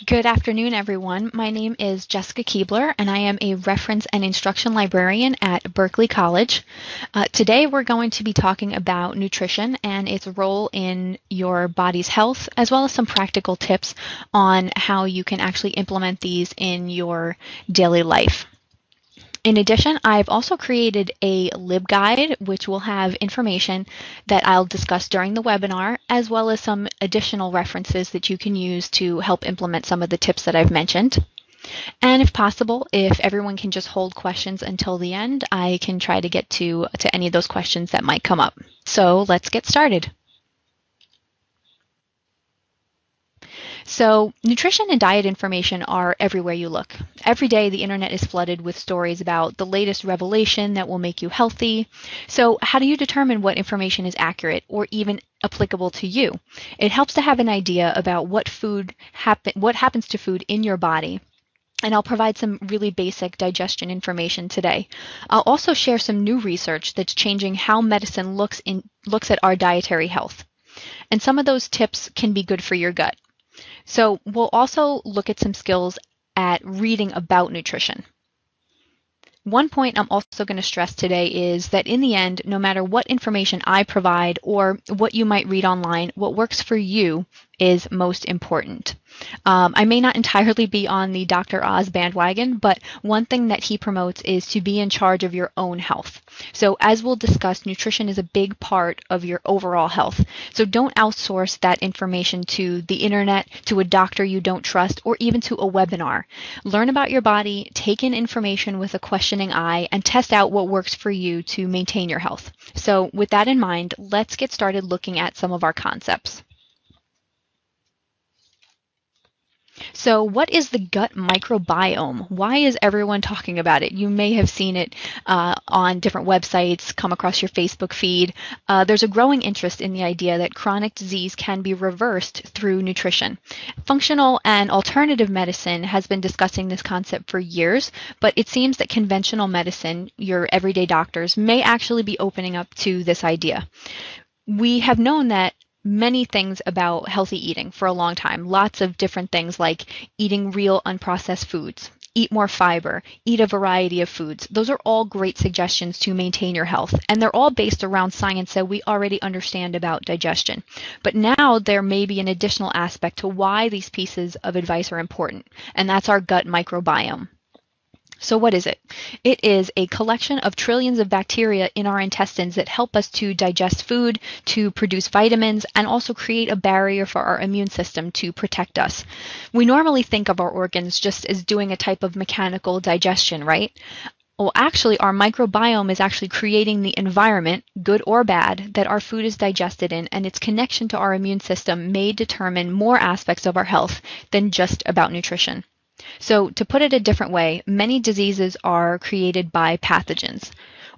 Good afternoon, everyone. My name is Jessica Keebler, and I am a reference and instruction librarian at Berkeley College. Today, we're going to be talking about nutrition and its role in your body's health, as well as some practical tips on how you can actually implement these in your daily life. In addition, I've also created a LibGuide, which will have information that I'll discuss during the webinar, as well as some additional references that you can use to help implement some of the tips that I've mentioned. And if possible, if everyone can just hold questions until the end, I can try to get to any of those questions that might come up. So let's get started. So, nutrition and diet information are everywhere you look. Every day, the internet is flooded with stories about the latest revelation that will make you healthy. So, how do you determine what information is accurate or even applicable to you? It helps to have an idea about what happens to food in your body. And I'll provide some really basic digestion information today. I'll also share some new research that's changing how medicine looks at our dietary health. And some of those tips can be good for your gut. So we'll also look at some skills at reading about nutrition. One point I'm also going to stress today is that in the end, no matter what information I provide or what you might read online, what works for you is most important. I may not entirely be on the Dr. Oz bandwagon, but one thing that he promotes is to be in charge of your own health. So as we'll discuss, nutrition is a big part of your overall health. So don't outsource that information to the internet, to a doctor you don't trust, or even to a webinar. Learn about your body, take in information with a questioning eye, and test out what works for you to maintain your health. So with that in mind, let's get started looking at some of our concepts. So what is the gut microbiome? Why is everyone talking about it? You may have seen it on different websites, come across your Facebook feed. There's a growing interest in the idea that chronic disease can be reversed through nutrition. Functional and alternative medicine has been discussing this concept for years, but it seems that conventional medicine, your everyday doctors, may actually be opening up to this idea. We have known that many things about healthy eating for a long time. Lots of different things like eating real unprocessed foods, eat more fiber, eat a variety of foods. Those are all great suggestions to maintain your health. And they're all based around science that we already understand about digestion. But now there may be an additional aspect to why these pieces of advice are important, and that's our gut microbiome. So what is it? It is a collection of trillions of bacteria in our intestines that help us to digest food, to produce vitamins, and also create a barrier for our immune system to protect us. We normally think of our organs just as doing a type of mechanical digestion, right? Well, actually, our microbiome is actually creating the environment, good or bad, that our food is digested in, and its connection to our immune system may determine more aspects of our health than just about nutrition. So to put it a different way, many diseases are created by pathogens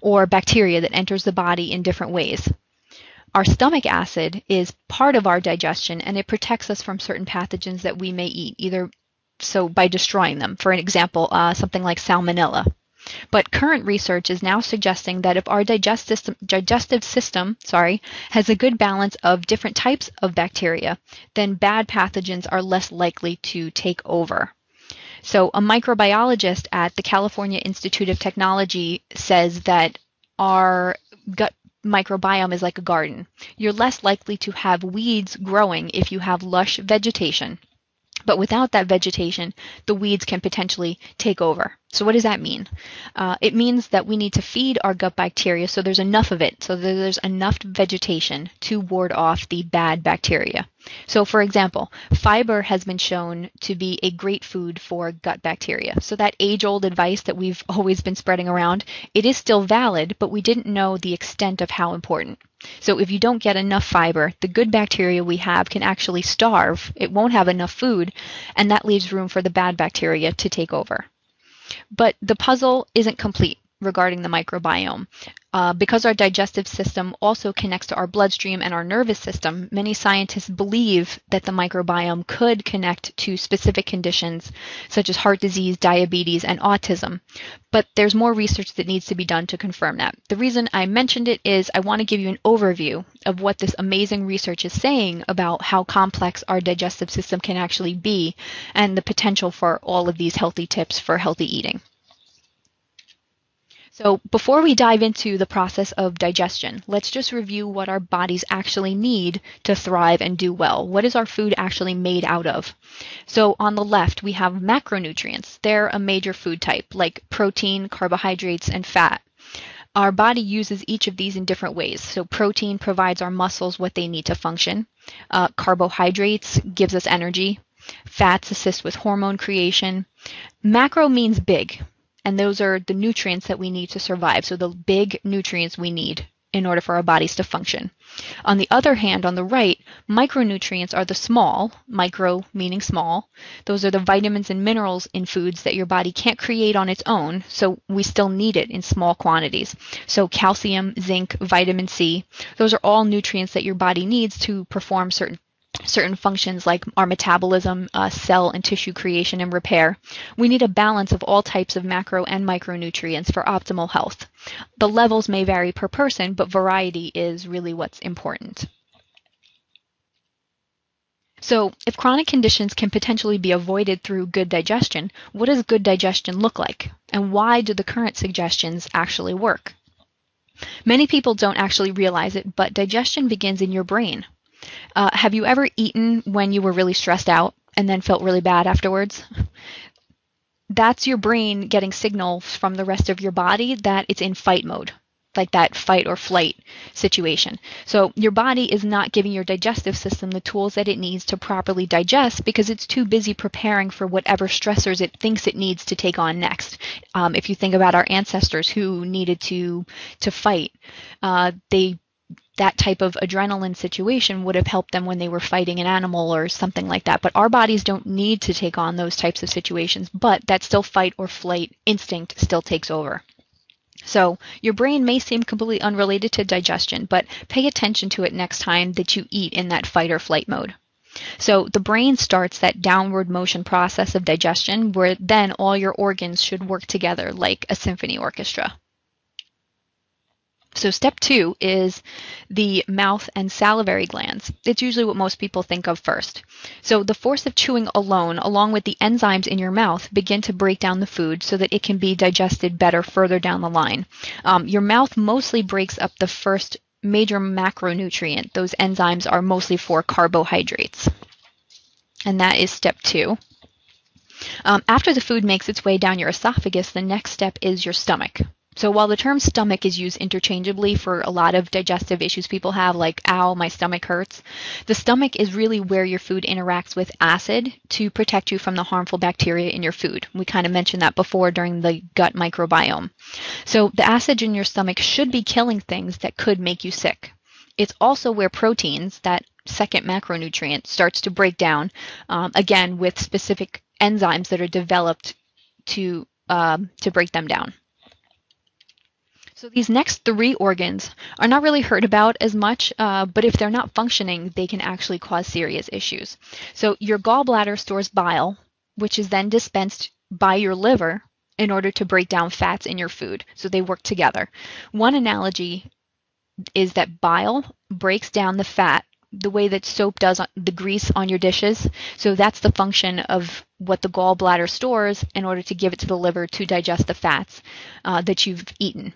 or bacteria that enters the body in different ways. Our stomach acid is part of our digestion and it protects us from certain pathogens that we may eat, either so by destroying them. For an example, something like salmonella. But current research is now suggesting that if our digestive system has a good balance of different types of bacteria, then bad pathogens are less likely to take over. So a microbiologist at the California Institute of Technology says that our gut microbiome is like a garden. You're less likely to have weeds growing if you have lush vegetation. But without that vegetation, the weeds can potentially take over. So what does that mean? It means that we need to feed our gut bacteria so there's enough of it, so that there's enough vegetation to ward off the bad bacteria. So for example, fiber has been shown to be a great food for gut bacteria. So that age-old advice that we've always been spreading around, it is still valid, but we didn't know the extent of how important. So if you don't get enough fiber, the good bacteria we have can actually starve. It won't have enough food, and that leaves room for the bad bacteria to take over. But the puzzle isn't complete. regarding the microbiome. Because our digestive system also connects to our bloodstream and our nervous system, many scientists believe that the microbiome could connect to specific conditions such as heart disease, diabetes, and autism. But there's more research that needs to be done to confirm that. The reason I mentioned it is I want to give you an overview of what this amazing research is saying about how complex our digestive system can actually be and the potential for all of these healthy tips for healthy eating. So before we dive into the process of digestion, let's just review what our bodies actually need to thrive and do well. What is our food actually made out of? So on the left, we have macronutrients. They're a major food type, like protein, carbohydrates, and fat. Our body uses each of these in different ways. So protein provides our muscles what they need to function. Carbohydrates gives us energy. Fats assist with hormone creation. Macro means big. And those are the nutrients that we need to survive. So the big nutrients we need in order for our bodies to function. On the other hand, on the right, micronutrients are the small, micro meaning small. Those are the vitamins and minerals in foods that your body can't create on its own, so we still need it in small quantities. So calcium, zinc, vitamin C, those are all nutrients that your body needs to perform certain functions like our metabolism, cell and tissue creation and repair. We need a balance of all types of macro and micronutrients for optimal health. The levels may vary per person, but variety is really what's important. So if chronic conditions can potentially be avoided through good digestion, what does good digestion look like? And why do the current suggestions actually work? Many people don't actually realize it, but digestion begins in your brain. Have you ever eaten when you were really stressed out and then felt really bad afterwards? That's your brain getting signals from the rest of your body that it's in fight mode, like that fight or flight situation. So your body is not giving your digestive system the tools that it needs to properly digest because it's too busy preparing for whatever stressors it thinks it needs to take on next. If you think about our ancestors who needed to fight, that type of adrenaline situation would have helped them when they were fighting an animal or something like that. But our bodies don't need to take on those types of situations, but that still fight or flight instinct still takes over. So your brain may seem completely unrelated to digestion, but pay attention to it next time that you eat in that fight or flight mode. So the brain starts that downward motion process of digestion where then all your organs should work together like a symphony orchestra. So step 2 is the mouth and salivary glands. It's usually what most people think of first. So the force of chewing alone, along with the enzymes in your mouth, begin to break down the food so that it can be digested better further down the line. Your mouth mostly breaks up the first major macronutrient. Those enzymes are mostly for carbohydrates. And that is step 2. After the food makes its way down your esophagus, the next step is your stomach. So while the term stomach is used interchangeably for a lot of digestive issues people have, like, ow, my stomach hurts, the stomach is really where your food interacts with acid to protect you from the harmful bacteria in your food. We kind of mentioned that before during the gut microbiome. So the acid in your stomach should be killing things that could make you sick. It's also where proteins, that second macronutrient, starts to break down, again, with specific enzymes that are developed to break them down. So these next 3 organs are not really heard about as much, but if they're not functioning, they can actually cause serious issues. So your gallbladder stores bile, which is then dispensed by your liver in order to break down fats in your food. So they work together. One analogy is that bile breaks down the fat the way that soap does the grease on your dishes. So that's the function of what the gallbladder stores in order to give it to the liver to digest the fats that you've eaten.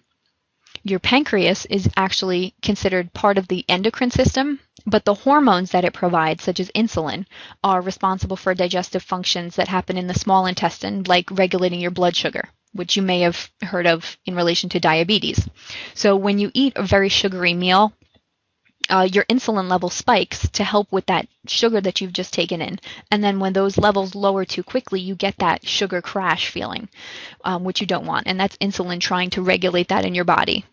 Your pancreas is actually considered part of the endocrine system, but the hormones that it provides, such as insulin, are responsible for digestive functions that happen in the small intestine, like regulating your blood sugar, which you may have heard of in relation to diabetes. So when you eat a very sugary meal, your insulin level spikes to help with that sugar that you've just taken in. And then when those levels lower too quickly, you get that sugar crash feeling, which you don't want. And that's insulin trying to regulate that in your body.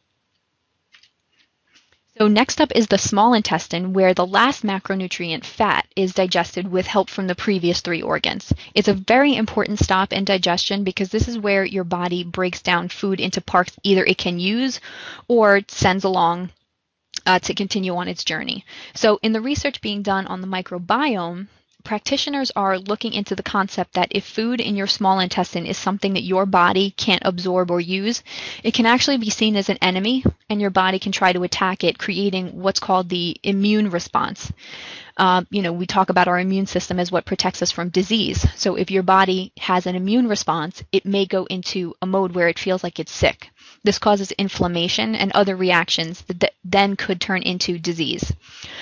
So next up is the small intestine, where the last macronutrient, fat, is digested with help from the previous three organs. It's a very important stop in digestion because this is where your body breaks down food into parts either it can use or sends along to continue on its journey. So in the research being done on the microbiome, practitioners are looking into the concept that if food in your small intestine is something that your body can't absorb or use, it can actually be seen as an enemy and your body can try to attack it, creating what's called the immune response. We talk about our immune system as what protects us from disease. So if your body has an immune response, it may go into a mode where it feels like it's sick. This causes inflammation and other reactions that then could turn into disease.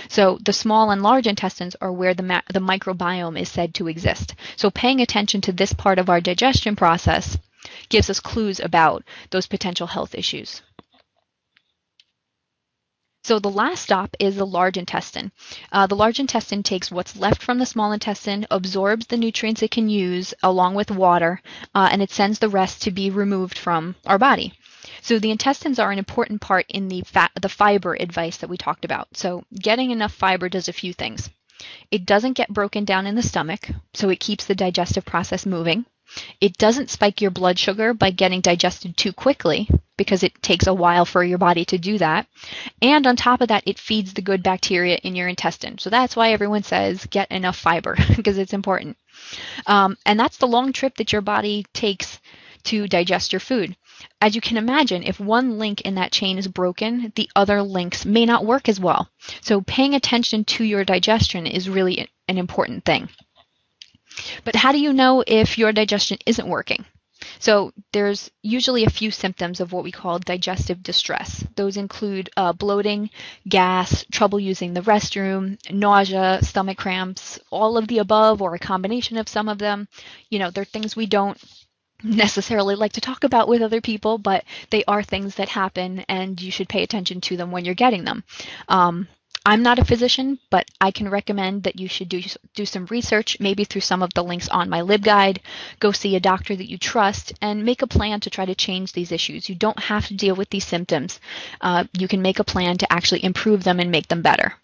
So the small and large intestines are where the microbiome is said to exist. So paying attention to this part of our digestion process gives us clues about those potential health issues. So the last stop is the large intestine. The large intestine takes what's left from the small intestine, absorbs the nutrients it can use along with water, and it sends the rest to be removed from our body. So the intestines are an important part in the fiber advice that we talked about. So getting enough fiber does a few things. It doesn't get broken down in the stomach, so it keeps the digestive process moving. It doesn't spike your blood sugar by getting digested too quickly because it takes a while for your body to do that. And on top of that, it feeds the good bacteria in your intestine. So that's why everyone says get enough fiber because it's important. And that's the long trip that your body takes to digest your food. As you can imagine, if one link in that chain is broken, the other links may not work as well. So paying attention to your digestion is really an important thing. But how do you know if your digestion isn't working? So there's usually a few symptoms of what we call digestive distress. Those include bloating, gas, trouble using the restroom, nausea, stomach cramps, all of the above or a combination of some of them. They're things we don't necessarily like to talk about with other people, but they are things that happen and you should pay attention to them when you're getting them. I'm not a physician, but I can recommend that you should do some research, maybe through some of the links on my LibGuide, go see a doctor that you trust, and make a plan to try to change these issues. You don't have to deal with these symptoms. You can make a plan to actually improve them and make them better.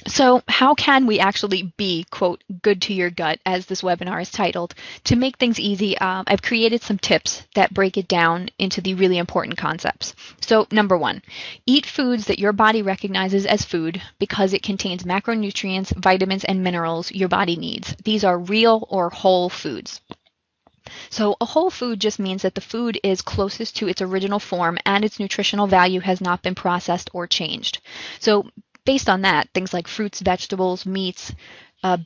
So how can we actually be, quote, good to your gut, as this webinar is titled? To make things easy, I've created some tips that break it down into the really important concepts. So number one, eat foods that your body recognizes as food because it contains macronutrients, vitamins, and minerals your body needs. These are real or whole foods. So a whole food just means that the food is closest to its original form and its nutritional value has not been processed or changed. So based on that, things like fruits, vegetables, meats,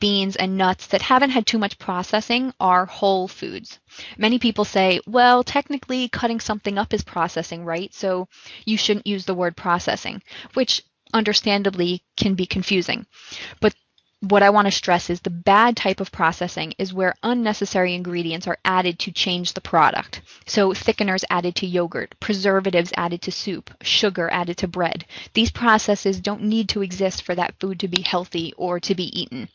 beans, and nuts that haven't had too much processing are whole foods. Many people say, well, technically cutting something up is processing, right? So you shouldn't use the word processing, which understandably can be confusing. But what I want to stress is the bad type of processing is where unnecessary ingredients are added to change the product. So thickeners added to yogurt, preservatives added to soup, sugar added to bread. These processes don't need to exist for that food to be healthy or to be eaten.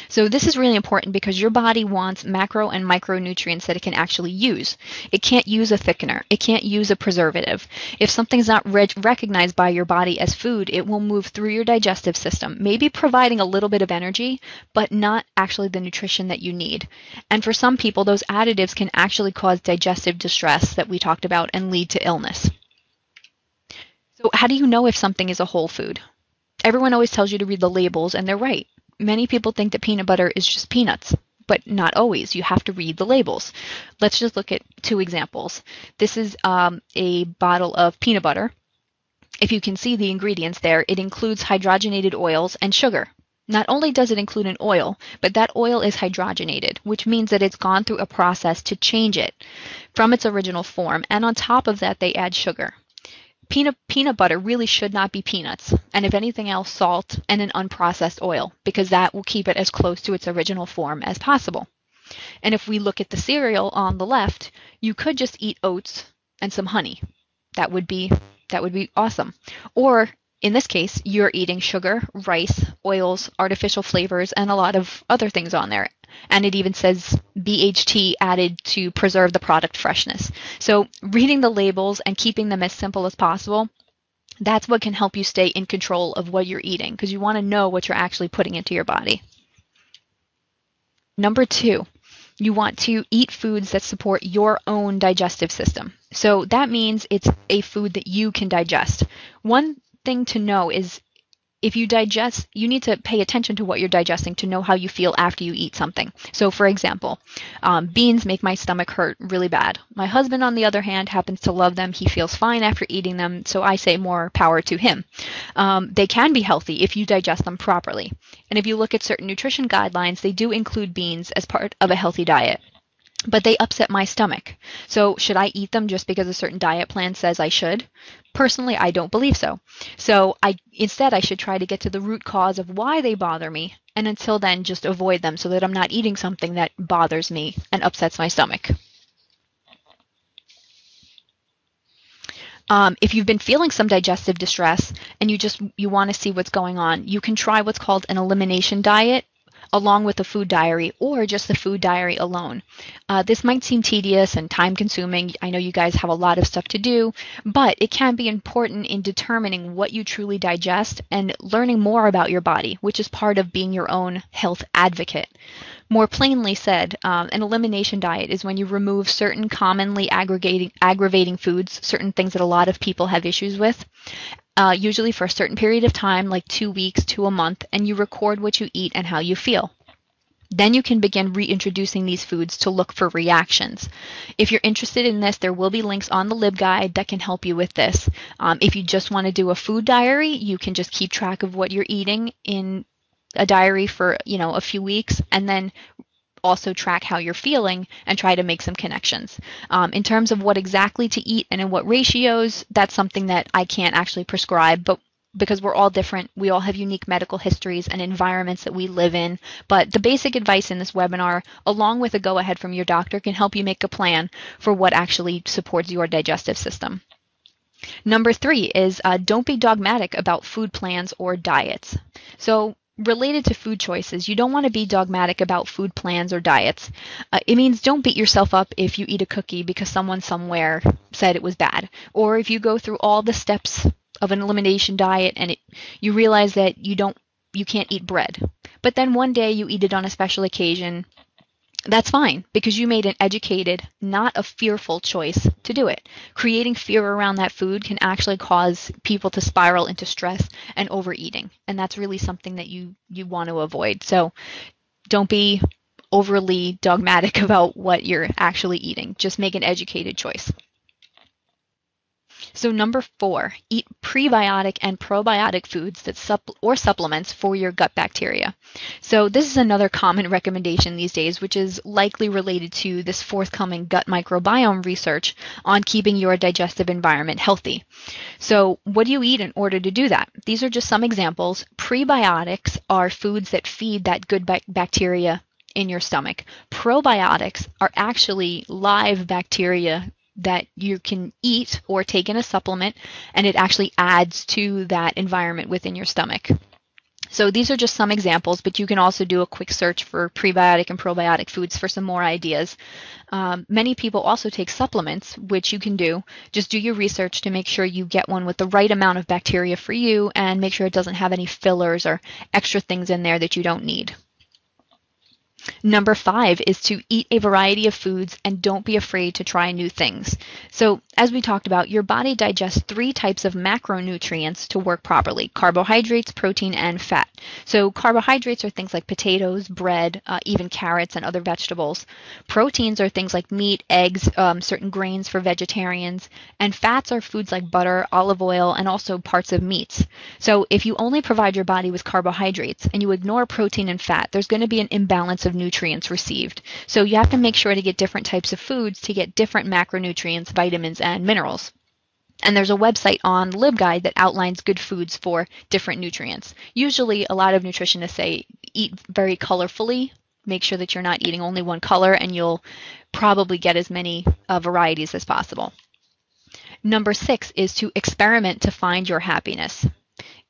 So this is really important because your body wants macro and micronutrients that it can actually use. It can't use a thickener. It can't use a preservative. If something's not recognized by your body as food, it will move through your digestive system, maybe providing a little bit of energy, but not actually the nutrition that you need. And for some people, those additives can actually cause digestive distress that we talked about and lead to illness. So how do you know if something is a whole food? Everyone always tells you to read the labels, and they're right. Many people think that peanut butter is just peanuts, but not always. You have to read the labels. Let's just look at two examples. This is a bottle of peanut butter. If you can see the ingredients there, it includes hydrogenated oils and sugar. Not only does it include an oil, but that oil is hydrogenated, which means that it's gone through a process to change it from its original form. And on top of that, they add sugar. Peanut butter really should not be peanuts, and if anything else, salt and an unprocessed oil, because that will keep it as close to its original form as possible. And if we look at the cereal on the left, you could just eat oats and some honey. That would be awesome. Or in this case, you're eating sugar, rice, oils, artificial flavors, and a lot of other things on there. And it even says BHT added to preserve the product freshness. So reading the labels and keeping them as simple as possible, that's what can help you stay in control of what you're eating, because you want to know what you're actually putting into your body. Number 2, you want to eat foods that support your own digestive system. So that means it's a food that you can digest. One thing to know is if you digest, you need to pay attention to what you're digesting to know how you feel after you eat something. So for example, beans make my stomach hurt really bad. My husband, on the other hand, happens to love them. He feels fine after eating them, so I say more power to him. They can be healthy if you digest them properly. And if you look at certain nutrition guidelines, they do include beans as part of a healthy diet. But they upset my stomach. So should I eat them just because a certain diet plan says I should? Personally, I don't believe so. So instead I should try to get to the root cause of why they bother me, and until then just avoid them so that I'm not eating something that bothers me and upsets my stomach. If you've been feeling some digestive distress and you want to see what's going on, you can try what's called an elimination diet, along with a food diary, or just the food diary alone. This might seem tedious and time consuming. I know you guys have a lot of stuff to do, but it can be important in determining what you truly digest and learning more about your body, which is part of being your own health advocate. More plainly said, an elimination diet is when you remove certain commonly aggravating foods, certain things that a lot of people have issues with, usually for a certain period of time, like 2 weeks to a month, and you record what you eat and how you feel. Then you can begin reintroducing these foods to look for reactions. If you're interested in this, there will be links on the LibGuide that can help you with this. If you just want to do a food diary, you can just keep track of what you're eating in a diary for, a few weeks, and then also track how you're feeling and try to make some connections. In terms of what exactly to eat and in what ratios, that's something that I can't actually prescribe, but because we're all different, we all have unique medical histories and environments that we live in. But the basic advice in this webinar, along with a go-ahead from your doctor, can help you make a plan for what actually supports your digestive system. Number 3 is don't be dogmatic about food plans or diets. So related to food choices, you don't want to be dogmatic about food plans or diets. It means don't beat yourself up if you eat a cookie because someone somewhere said it was bad, or if you go through all the steps of an elimination diet and you realize that you can't eat bread, but then one day you eat it on a special occasion. That's fine, because you made an educated, not a fearful choice to do it. Creating fear around that food can actually cause people to spiral into stress and overeating, and that's really something that you want to avoid. So don't be overly dogmatic about what you're actually eating. Just make an educated choice. So number 4, eat prebiotic and probiotic foods that supplements for your gut bacteria. So this is another common recommendation these days, which is likely related to this forthcoming gut microbiome research on keeping your digestive environment healthy. So what do you eat in order to do that? These are just some examples. Prebiotics are foods that feed that good bacteria in your stomach. Probiotics are actually live bacteria that you can eat or take in a supplement, and it actually adds to that environment within your stomach. So these are just some examples, but you can also do a quick search for prebiotic and probiotic foods for some more ideas. Many people also take supplements, which you can do. Just do your research to make sure you get one with the right amount of bacteria for you, and make sure it doesn't have any fillers or extra things in there that you don't need. Number 5 is to eat a variety of foods and don't be afraid to try new things. So as we talked about, your body digests 3 types of macronutrients to work properly: carbohydrates, protein, and fat. So carbohydrates are things like potatoes, bread, even carrots and other vegetables. Proteins are things like meat, eggs, certain grains for vegetarians, and fats are foods like butter, olive oil, and also parts of meats. So if you only provide your body with carbohydrates and you ignore protein and fat, there's going to be an imbalance of nutrients received. So you have to make sure to get different types of foods to get different macronutrients, vitamins, and minerals. And there's a website on LibGuide that outlines good foods for different nutrients. Usually a lot of nutritionists say eat very colorfully. Make sure that you're not eating only one color, and you'll probably get as many varieties as possible. Number 6 is to experiment to find your happiness.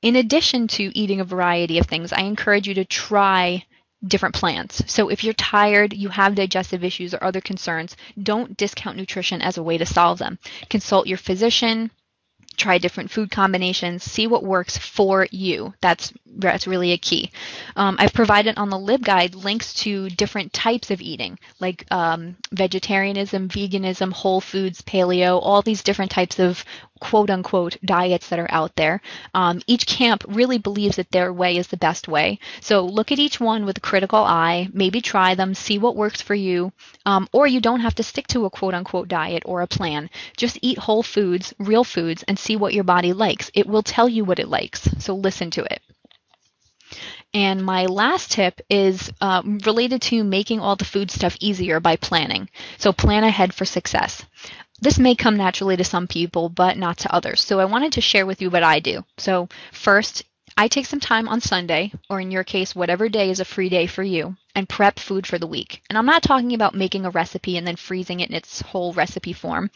In addition to eating a variety of things, I encourage you to try different plans. So if you're tired, you have digestive issues or other concerns, don't discount nutrition as a way to solve them. Consult your physician, try different food combinations, see what works for you. That's really a key. I've provided on the LibGuide links to different types of eating, like vegetarianism, veganism, whole foods, paleo, all these different types of quote unquote diets that are out there. Each camp really believes that their way is the best way. So look at each one with a critical eye, maybe try them, see what works for you, or you don't have to stick to a quote unquote diet or a plan. Just eat whole foods, real foods, and see what your body likes. It will tell you what it likes, so listen to it. And my last tip is related to making all the food stuff easier by planning. So plan ahead for success. This may come naturally to some people, but not to others. So I wanted to share with you what I do. So first, I take some time on Sunday, or in your case, whatever day is a free day for you, and prep food for the week. And I'm not talking about making a recipe and then freezing it in its whole recipe form.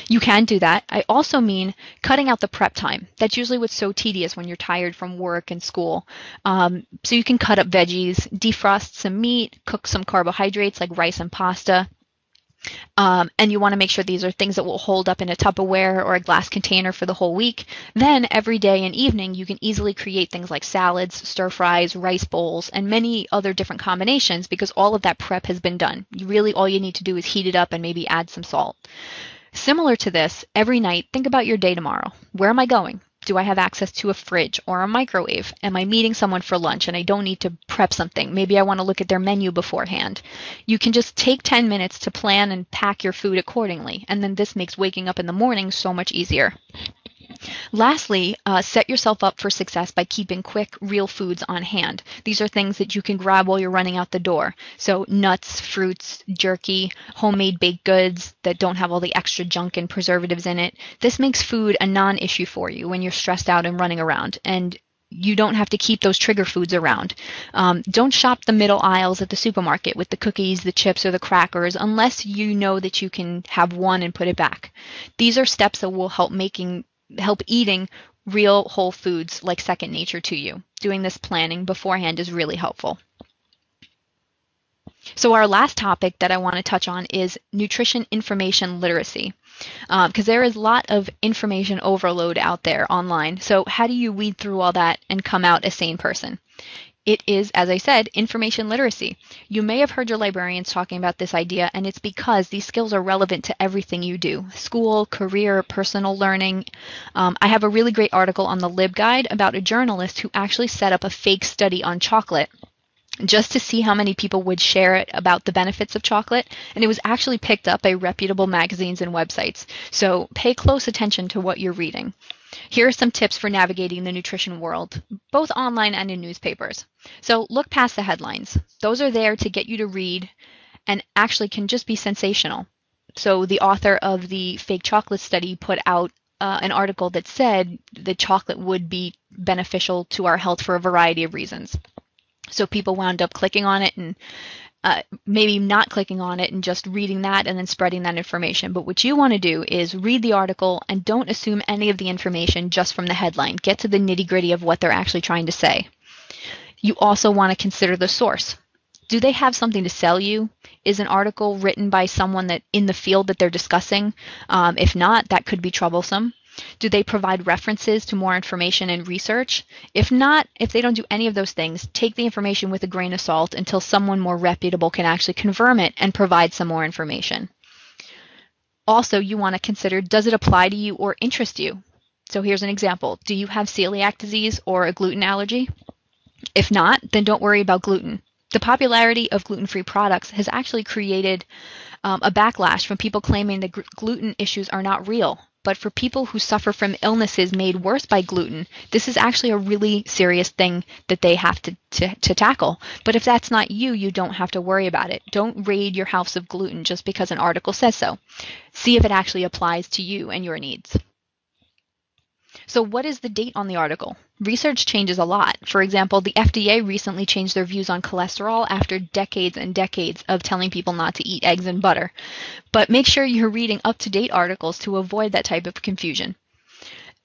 You can do that. I also mean cutting out the prep time. That's usually what's so tedious when you're tired from work and school. So you can cut up veggies, defrost some meat, cook some carbohydrates like rice and pasta. And you want to make sure these are things that will hold up in a Tupperware or a glass container for the whole week. Then every day and evening, you can easily create things like salads, stir fries, rice bowls, and many other different combinations because all of that prep has been done. All you need to do is heat it up and maybe add some salt. Similar to this, every night, think about your day tomorrow. Where am I going? Do I have access to a fridge or a microwave? Am I meeting someone for lunch and I don't need to prep something? Maybe I want to look at their menu beforehand. You can just take 10 minutes to plan and pack your food accordingly, and then this makes waking up in the morning so much easier. Lastly, set yourself up for success by keeping quick, real foods on hand. These are things that you can grab while you're running out the door. So nuts, fruits, jerky, homemade baked goods that don't have all the extra junk and preservatives in it. This makes food a non-issue for you when you're stressed out and running around. And you don't have to keep those trigger foods around. Don't shop the middle aisles at the supermarket with the cookies, the chips, or the crackers unless you know that you can have one and put it back. These are steps that will help eating real whole foods like second nature to you. Doing this planning beforehand is really helpful. So our last topic that I want to touch on is nutrition information literacy, because there is a lot of information overload out there online. So how do you weed through all that and come out a sane person? It is, as I said, information literacy. You may have heard your librarians talking about this idea, and it's because these skills are relevant to everything you do. School, career, personal learning. I have a really great article on the LibGuide about a journalist who actually set up a fake study on chocolate just to see how many people would share it about the benefits of chocolate, and it was actually picked up by reputable magazines and websites. So pay close attention to what you're reading. Here are some tips for navigating the nutrition world, both online and in newspapers. So look past the headlines. Those are there to get you to read and actually can just be sensational. So the author of the fake chocolate study put out an article that said that chocolate would be beneficial to our health for a variety of reasons. So people wound up clicking on it and maybe not clicking on it and just reading that and then spreading that information. But what you want to do is read the article and don't assume any of the information just from the headline. Get to the nitty-gritty of what they're actually trying to say. You also want to consider the source. Do they have something to sell you? Is an article written by someone that in the field that they're discussing? If not, that could be troublesome. Do they provide references to more information and research? If not, if they don't do any of those things, take the information with a grain of salt until someone more reputable can actually confirm it and provide some more information. Also, you want to consider, does it apply to you or interest you? So here's an example. Do you have celiac disease or a gluten allergy? If not, then don't worry about gluten. The popularity of gluten-free products has actually created a backlash from people claiming that gluten issues are not real. But for people who suffer from illnesses made worse by gluten, this is actually a really serious thing that they have to tackle. But if that's not you, you don't have to worry about it. Don't raid your house of gluten just because an article says so. See if it actually applies to you and your needs. So what is the date on the article? Research changes a lot. For example, the FDA recently changed their views on cholesterol after decades and decades of telling people not to eat eggs and butter. But make sure you're reading up-to-date articles to avoid that type of confusion.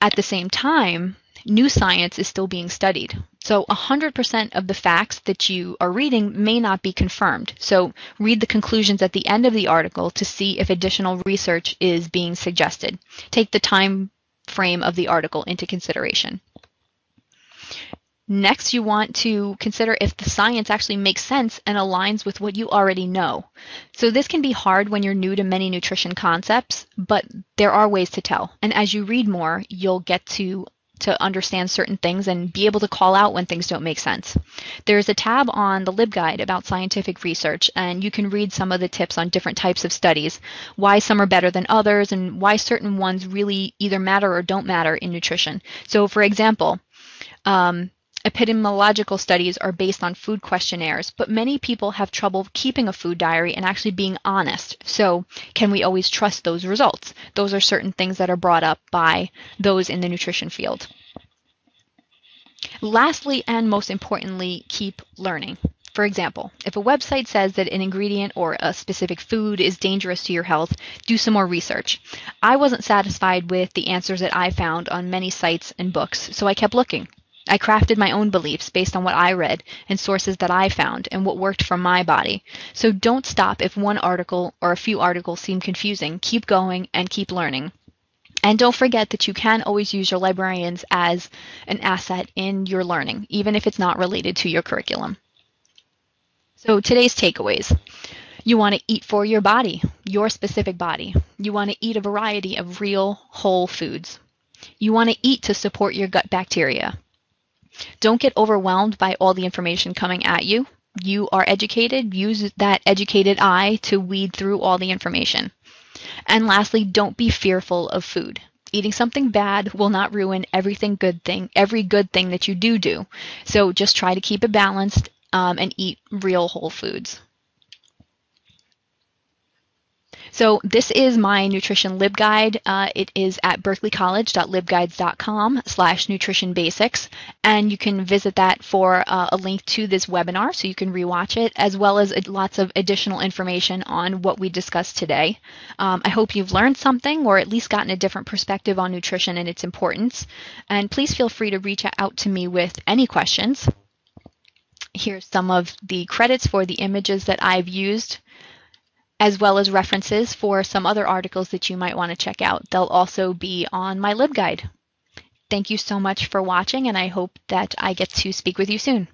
At the same time, New science is still being studied. So 100% of the facts that you are reading may not be confirmed. So read the conclusions at the end of the article to see if additional research is being suggested. Take the time frame of the article into consideration. Next, you want to consider if the science actually makes sense and aligns with what you already know. So this can be hard when you're new to many nutrition concepts, but there are ways to tell. And as you read more, you'll get to understand certain things and be able to call out when things don't make sense. There's a tab on the LibGuide about scientific research, and you can read some of the tips on different types of studies, why some are better than others, and why certain ones really either matter or don't matter in nutrition. So for example, epidemiological studies are based on food questionnaires, but many people have trouble keeping a food diary and actually being honest. So can we always trust those results? Those are certain things that are brought up by those in the nutrition field. Lastly, and most importantly, keep learning. For example, if a website says that an ingredient or a specific food is dangerous to your health, do some more research. I wasn't satisfied with the answers that I found on many sites and books, so I kept looking. I crafted my own beliefs based on what I read and sources that I found and what worked for my body. So don't stop if one article or a few articles seem confusing. Keep going and keep learning. And don't forget that you can always use your librarians as an asset in your learning, even if it's not related to your curriculum. So today's takeaways. You want to eat for your body, your specific body. You want to eat a variety of real, whole foods. You want to eat to support your gut bacteria. Don't get overwhelmed by all the information coming at you. You are educated. Use that educated eye to weed through all the information. And lastly, don't be fearful of food. Eating something bad will not ruin every good thing that you do. So just try to keep it balanced and eat real whole foods. So this is my nutrition LibGuide. It is at berkeleycollege.libguides.com/nutritionbasics, and you can visit that for a link to this webinar so you can rewatch it, as well as lots of additional information on what we discussed today. I hope you've learned something or at least gotten a different perspective on nutrition and its importance. And please feel free to reach out to me with any questions. Here's some of the credits for the images that I've used, as well as references for some other articles that you might want to check out. They'll also be on my LibGuide. Thank you so much for watching, and I hope that I get to speak with you soon.